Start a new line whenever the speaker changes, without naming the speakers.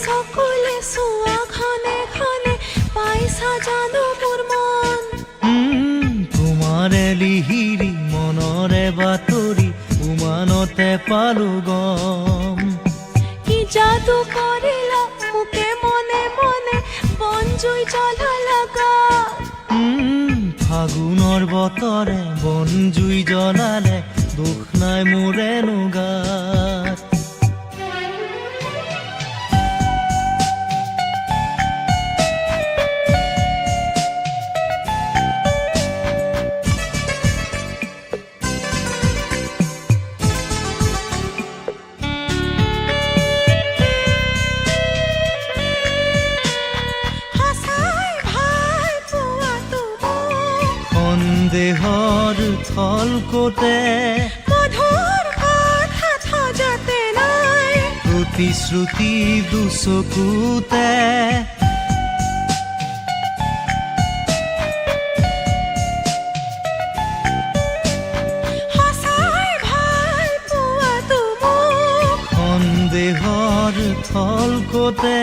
চকুলে চোৱা খনে খনে পাইছা জানো মোৰ মন
তোমাৰে লিহিৰি মনৰে বাতৰি উমানতে পালো গম
কি যাদু কৰিলা মোকে মনে মনে বন জুই জ্বলালা গাত
ফাগুনৰ বতৰে বন জুই জ্বলালে দুখ নাই মোৰেনো গাত সন্দেহৰ থল কোটে
মধুৰ কথা থজাতে নাই
প্ৰতিশ্ৰুতি দুচকুতে
সঁচাই ভাল পোৱাটো মোক
সন্দেহৰ থল কোটে